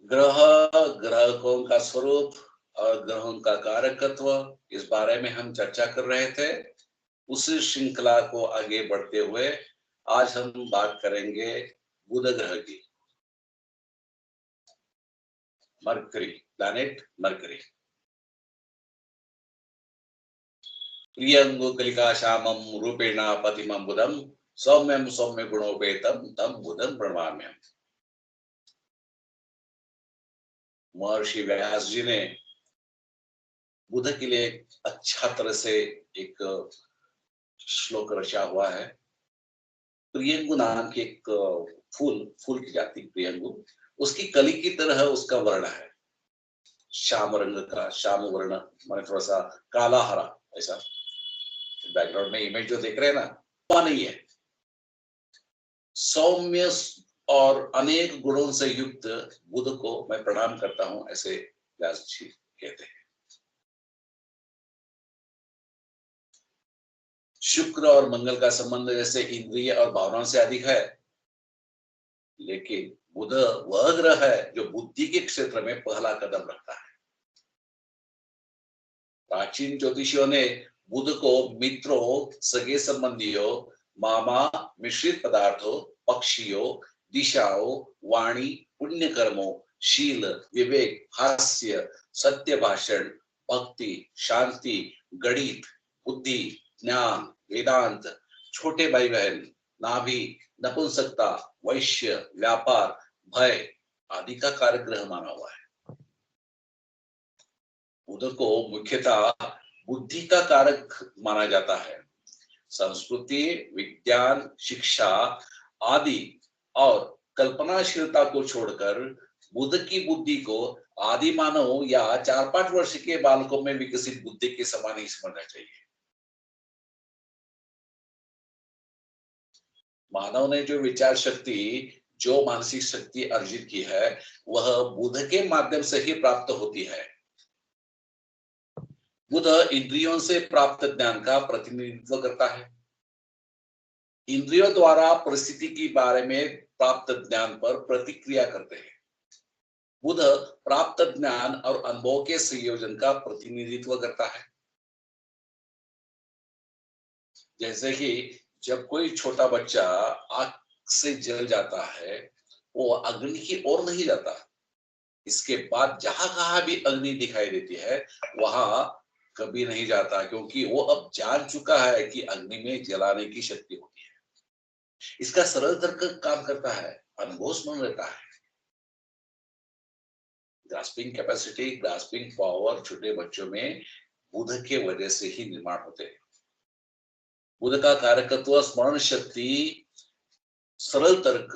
ग्रह, ग्रहों का स्वरूप और ग्रहों का कारकत्व, इस बारे में हम चर्चा कर रहे थे। उसी श्रृंखला को आगे बढ़ते हुए आज हम बात करेंगे बुध ग्रह की। Mercury, planet Mercury. प्रियंगु कलिका श्यामम रूपेण पतिमं बुधम सौम्यम सौम्य गुणोपेतम तम बुधम प्रणमाम्यहम्। महर्षि व्यास जी ने बुध के लिए अच्छा तरह से एक श्लोक रचा हुआ है। प्रियंगु नाम की एक फूल की जाति प्रियंगु, उसकी कली की तरह उसका वर्ण है, श्याम रंग का, श्याम वर्ण माने थोड़ा सा काला हरा ऐसा। बैकग्राउंड में इमेज जो देख रहे हैं ना, वह नहीं है। सौम्य और अनेक गुणों से युक्त बुध को मैं प्रणाम करता हूं, ऐसे व्यास जी कहते हैं। शुक्र और मंगल का संबंध जैसे इंद्रिय और भावनाओं से अधिक है, लेकिन बुध वह ग्रह है जो बुद्धि के क्षेत्र में पहला कदम रखता है। प्राचीन ज्योतिषियों ने बुध को मित्रों, सगे संबंधियों, मामा, मिश्रित पदार्थों, पक्षियों, दिशाओं, वाणी, पुण्य कर्मों, शील, विवेक, हास्य, सत्य भाषण, भक्ति, शांति, गणित, बुद्धि, ज्ञान, वेदांत, छोटे भाई बहन, नाभि, नपुंसकता, वैश्य, व्यापार, भय आदि का कारक ग्रह माना हुआ है। बुध को मुख्यतः बुद्धि का कारक माना जाता है। संस्कृति, विज्ञान, शिक्षा आदि और कल्पनाशीलता को छोड़कर बुध की बुद्धि को आदि मानव या 4-5 वर्ष के बालकों में विकसित बुद्धि के समान ही समझना चाहिए। मानव ने जो विचार शक्ति, जो मानसिक शक्ति अर्जित की है, वह बुध के माध्यम से ही प्राप्त होती है। बुध इंद्रियों से प्राप्त ज्ञान का प्रतिनिधित्व करता है। इंद्रियों द्वारा परिस्थिति के बारे में प्राप्त ज्ञान पर प्रतिक्रिया करते हैं। बुध प्राप्त ज्ञान और अनुभव के संयोजन का प्रतिनिधित्व करता है। जैसे कि जब कोई छोटा बच्चा आग से जल जाता है, वो अग्नि की ओर नहीं जाता। इसके बाद जहां कहां भी अग्नि दिखाई देती है, वहां कभी नहीं जाता, क्योंकि वो अब जान चुका है कि अग्नि में जलाने की शक्ति होती है। इसका सरल तर्क काम करता है, अनुभव स्मरण रहता है। ग्रास्पिंग कैपेसिटी, ग्रास्पिंग पावर छोटे बच्चों में बुध के वजह से ही निर्माण होते हैं। बुध का कारकत्व स्मरण शक्ति, सरल तर्क,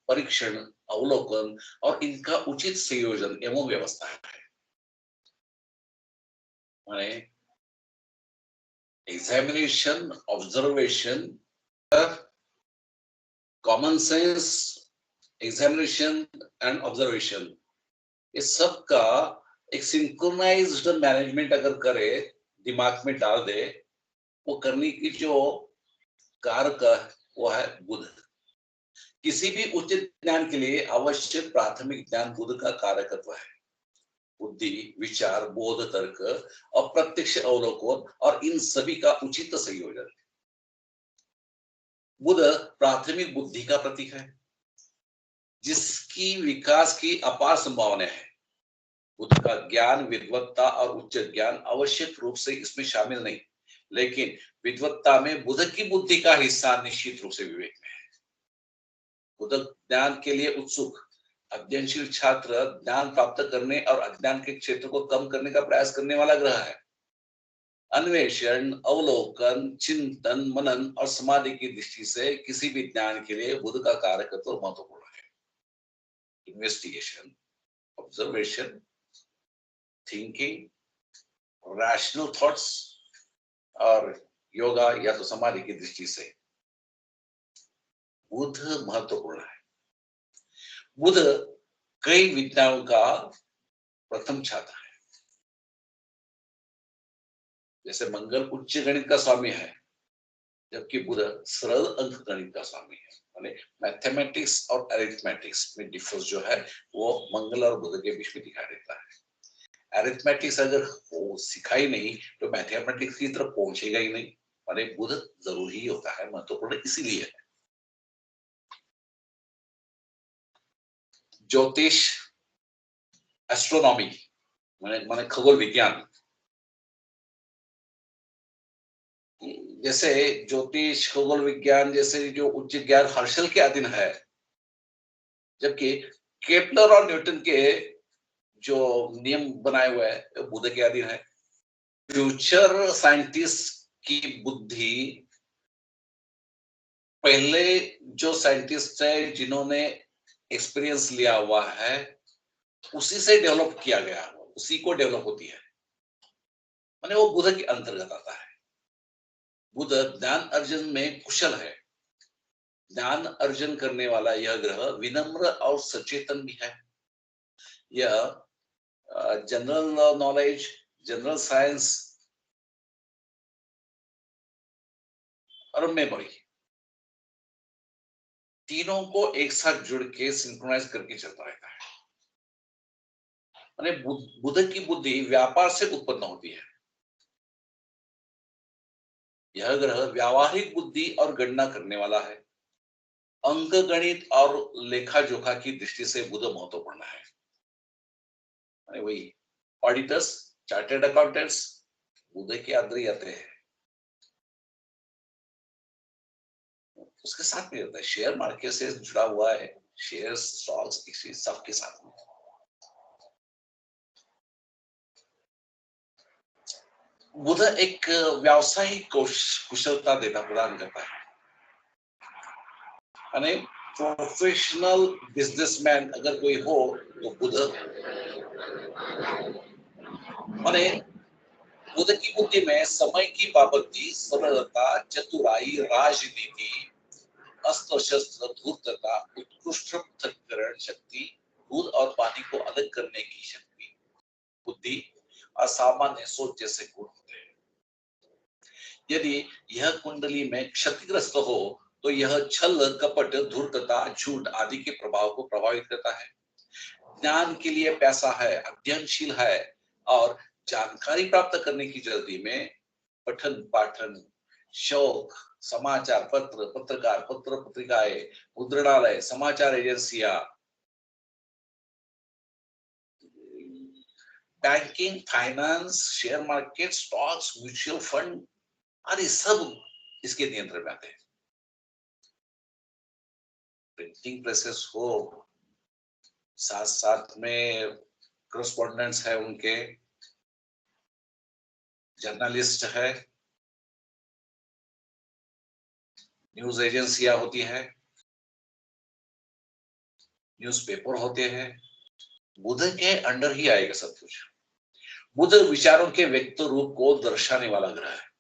परीक्षण, अवलोकन और इनका उचित संयोजन एवं व्यवस्था है। माने examination, observation, common sense, examination and observation, ये सब का एक सिंक्रोनाइज्ड मैनेजमेंट अगर करे, दिमाग में डाल दे, वो करने की जो कारक वो है बुध। किसी भी उचित ज्ञान के लिए आवश्यक प्राथमिक ज्ञान बुध का कारकत्व है। बुद्धि, विचार, बोध, तर्क और प्रत्यक्ष अवलोकन और इन सभी का उचित संयोजन। बुध प्राथमिक बुद्धि का प्रतीक है, जिसकी विकास की अपार संभावना है। बुध का ज्ञान, विद्वत्ता और उच्च ज्ञान आवश्यक रूप से इसमें शामिल नहीं, लेकिन विद्वत्ता में बुध की बुद्धि का हिस्सा निश्चित रूप से विवेक में है। बुध ज्ञान के लिए उत्सुक, अध्ययनशील छात्र ज्ञान प्राप्त करने और अज्ञान के क्षेत्र को कम करने का प्रयास करने वाला ग्रह है। अन्वेषण, अवलोकन, चिंतन, मनन और समाधि की दृष्टि से किसी भी ज्ञान के लिए बुध का कारकत्व महत्वपूर्ण है। Investigation, observation, thinking, rational thoughts और योगा या तो समाधि की दृष्टि से बुध महत्वपूर्ण है। बुध कई विद्याओं का प्रथम छात्र है। जैसे मंगल उच्च गणित का स्वामी है, जबकि बुध सरल अंक गणित का स्वामी है। माने मैथमेटिक्स और अरिथमेटिक्स में डिफरेंस जो है वो मंगल और बुध के बीच में दिखाई देता है। अरिथमेटिक्स अगर वो सीखा ही नहीं तो मैथमेटिक्स की तरफ पहुंचेगा ही नहीं। माने बुध जरूरी होता है, महत्वपूर्ण इसीलिए है। ज्योतिष, एस्ट्रोनॉमी माने माने खगोल विज्ञान, जैसे ज्योतिष खगोल विज्ञान जैसे जो उच्च ज्ञान हर्शल के अधीन है, जबकि केपलर और न्यूटन के जो नियम बनाए हुए हैं वो बुध के अधीन है। फ्यूचर साइंटिस्ट की बुद्धि पहले जो साइंटिस्ट है जिन्होंने एक्सपीरियंस लिया हुआ है उसी से डेवलप किया गया, उसी को डेवलप होती है, माने वो बुध के अंतर्गत आता है। बुध ज्ञान अर्जन में कुशल है। ज्ञान अर्जन करने वाला यह ग्रह विनम्र और सचेतन भी है। यह जनरल नॉलेज, जनरल साइंस और मेमोरी तीनों को एक साथ जुड़ के सिंक्रोनाइज करके चलता रहता है। माने बुध की बुद्धि व्यापार से उत्पन्न होती है। यह ग्रह व्यावहारिक बुद्धि और गणना करने वाला है। अंक गणित और लेखा जोखा की दृष्टि से बुध महत्वपूर्ण है। माने वही ऑडिटर्स, चार्टर्ड अकाउंटेंट्स बुध के अंदर ही आते हैं। उसके साथ में होता है शेयर मार्केट से जुड़ा हुआ है, शेयर स्टॉक्स इसी सबके साथ में। बुध एक व्यावसायिक कुशलता देता प्रदान करता है, यानी प्रोफेशनल बिजनेसमैन अगर कोई हो तो बुध, माने बुध की बुद्धि में समय की पाबंदी, सरलता, चतुराई, राजनीति, अस्त्र शस्त्र, धूर्तता, उत्कृष्ट पृथक्करण शक्ति, दूध और पानी को अलग करने की शक्ति, बुद्धि, असामान्य सोच जैसे गुण होते हैं। यदि यह कुंडली में क्षतिग्रस्त हो तो यह छल, कपट, धूर्तता, झूठ आदि के प्रभाव को प्रभावित करता है। ज्ञान के लिए पैसा है, अध्ययनशील है और जानकारी प्राप्त करने की जल्दी में पठन पाठन, शौक, समाचार पत्र, पत्रकार, पत्र पत्रिकाएं, मुद्रणालय, समाचार एजेंसियां, banking, finance, share market, stocks, mutual fund आदि सब इसके नियंत्रण में आते हैं। प्रिंटिंग प्रेसेस हो, साथ साथ में करस्पॉन्डेंट्स है उनके, जर्नलिस्ट है, न्यूज एजेंसियां होती है, न्यूज़पेपर होते हैं, बुध के अंडर ही आएगा सब कुछ। बुध विचारों के व्यक्त रूप को दर्शाने वाला ग्रह है।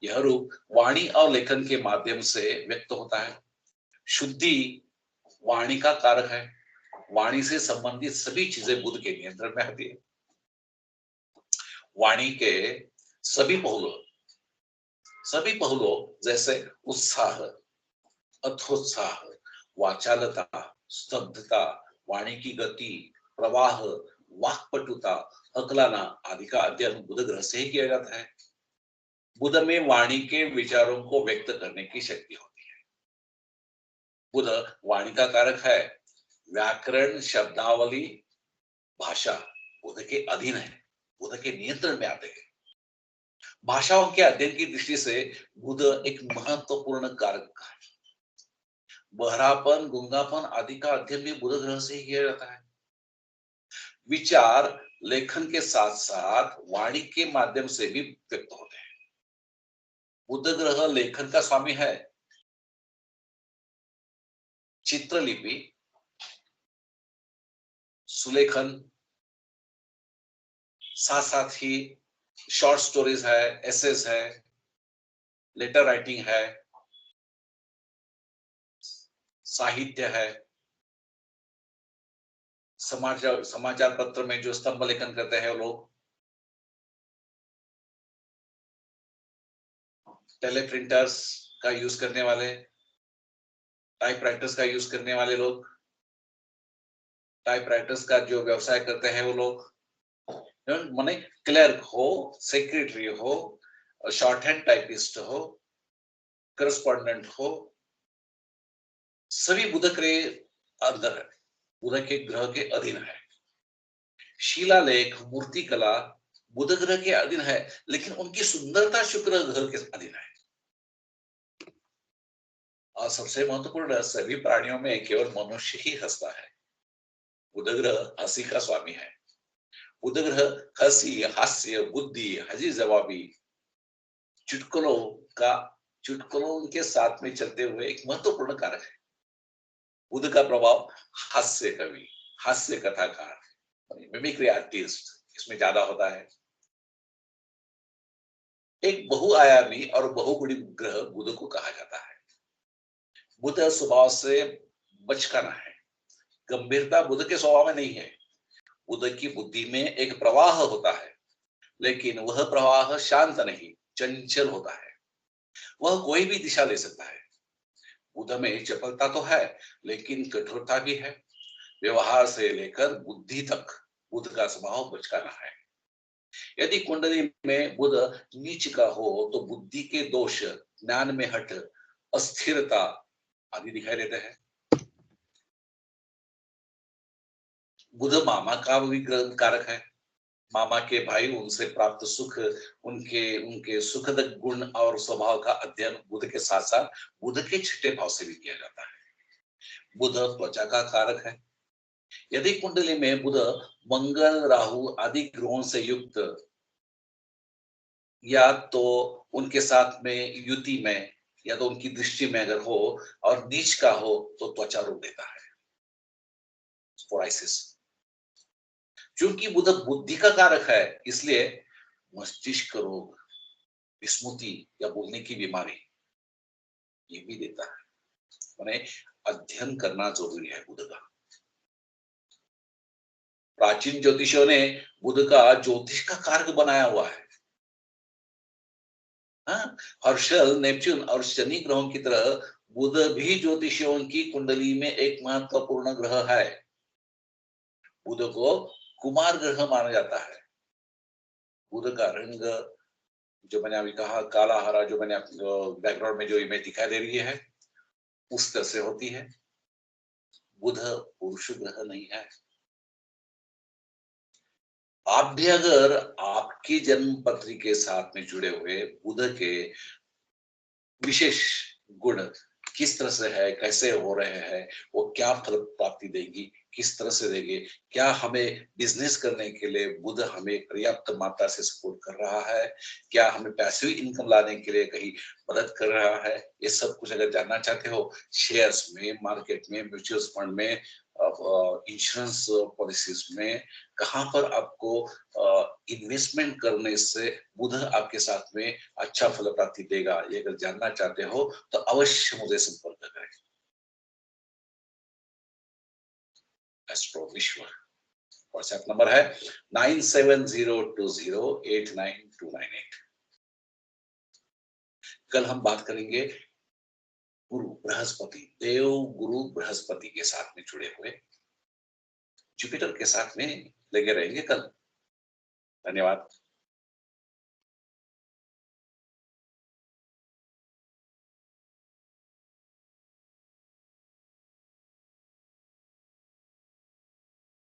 यह रूप वाणी और लेखन के माध्यम से व्यक्त होता है। शुद्धि वाणी का कारक है। वाणी से संबंधित सभी चीजें बुध के नियंत्रण में आती है। वाणी के सभी पहलुओं जैसे उत्साह, अथोत्साह, वाचालता, स्तब्धता, वाणी की गति, प्रवाह, वाक्पटुता, हकलाना आदि का अध्ययन बुध ग्रह से ही किया जाता है। बुध में वाणी के विचारों को व्यक्त करने की शक्ति होती है। बुध वाणी का कारक है। व्याकरण, शब्दावली, भाषा बुध के अधीन है, बुध के नियंत्रण में आते हैं। भाषाओं के अध्ययन की दृष्टि से बुध एक महत्वपूर्ण कारक है। बहरापन, गूंगापन आदि का अध्ययन भी बुध ग्रह से ही किया जाता है। विचार लेखन के साथ साथ वाणी के माध्यम से भी व्यक्त होते हैं। बुध ग्रह लेखन का स्वामी है। चित्रलिपि, सुलेखन, साथ साथ ही शॉर्ट स्टोरीज है, एसेस है, लेटर राइटिंग है, साहित्य है, समाचार पत्र में जो स्तंभ लेखन करते हैं वो लोग, टेलीप्रिंटर्स का यूज करने वाले, टाइपराइटर्स का यूज करने वाले लोग, टाइपराइटर्स का जो व्यवसाय करते हैं वो लोग, माने क्लर्क हो, सेक्रेटरी हो, शॉर्ट हैंड टाइपिस्ट हो, करस्पॉन्डेंट हो, सभी बुध के अंदर है, बुध के ग्रह के अधीन है। शिलालेख, मूर्ति कला बुध ग्रह के अधीन है, लेकिन उनकी सुंदरता शुक्र ग्रह के अधीन है। और सबसे महत्वपूर्ण, सभी प्राणियों में केवल मनुष्य ही हंसता है। बुध ग्रह हंसी का स्वामी है। बुध ग्रह हंसी, हास्य, बुद्धि, हजी जवाबी, चुटकुलों का चुटकुलों के साथ में चलते हुए एक महत्वपूर्ण कारक है। बुध का प्रभाव हास्य कवि, हास्य कथाकार, मिमिक्री आर्टिस्ट इसमें ज्यादा होता है। एक बहुआयामी और बहुगुणी ग्रह बुध को कहा जाता है। बुध स्वभाव से बचकाना है। गंभीरता बुध के स्वभाव में नहीं है। बुध की बुद्धि में एक प्रवाह होता है, लेकिन वह प्रवाह शांत नहीं, चंचल होता है। वह कोई भी दिशा ले सकता है। बुध में चपलता तो है, लेकिन कठोरता भी है। व्यवहार से लेकर बुद्धि तक बुध का स्वभाव बचकाना है। यदि कुंडली में बुध नीच का हो तो बुद्धि के दोष, ज्ञान में हट, अस्थिरता आदि दिखाई देते हैं। बुध मामा का भी ग्रह कारक है। मामा के भाई, उनसे प्राप्त सुख, उनके उनके सुखद गुण और स्वभाव का अध्ययन बुध के साथ साथ बुध के छठे भाव से भी किया जाता है। बुध त्वचा का कारक है। यदि कुंडली में बुध मंगल, राहु आदि ग्रहों से युक्त या तो उनके साथ में युति में या तो उनकी दृष्टि में अगर हो और नीच का हो तो त्वचा रोग देता है, स्पोराइसिस। क्योंकि बुध बुद्धि का कारक है, इसलिए मस्तिष्क रोग, विस्मृति या बोलने की बीमारी ये भी देता है। उन्हें अध्ययन करना जरूरी है बुध का। प्राचीन ज्योतिषियों ने बुध का ज्योतिष का कारक बनाया हुआ है। हाँ, हर्षल, नेपच्यून और शनि ग्रहों की तरह बुध भी ज्योतिषियों की कुंडली में एक महत्वपूर्ण ग्रह है। बुध को कुमार ग्रह माना जाता है। बुध का रंग, जो मैंने अभी कहा, काला हरा, जो मैंने बैकग्राउंड में जो इमेज दिखाई दे रही है उस तरह से होती है। बुध पुरुष ग्रह नहीं है। आप भी अगर आपकी जन्म पत्री के साथ में जुड़े हुए बुध के विशेष गुण किस तरह से है, कैसे हो रहे हैं, वो क्या फल प्राप्ति देगी, किस तरह से देंगे, क्या हमें बिजनेस करने के लिए बुध हमें पर्याप्त मात्रा से सपोर्ट कर रहा है, क्या हमें पैसिव इनकम लाने के लिए कहीं मदद कर रहा है, ये सब कुछ अगर जानना चाहते हो, शेयर्स में, मार्केट में, म्यूचुअल फंड में, इंश्योरेंस पॉलिसीज में कहां पर आपको इन्वेस्टमेंट करने से बुध आपके साथ में अच्छा फल प्राप्ति देगा, ये अगर जानना चाहते हो तो अवश्य मुझे संपर्क करें। एस्ट्रो विश्व व्हाट्सएप नंबर है 9702089298। कल हम बात करेंगे गुरु बृहस्पति, देव गुरु बृहस्पति के साथ में जुड़े हुए, जुपिटर के साथ में लगे रहेंगे कल। धन्यवाद।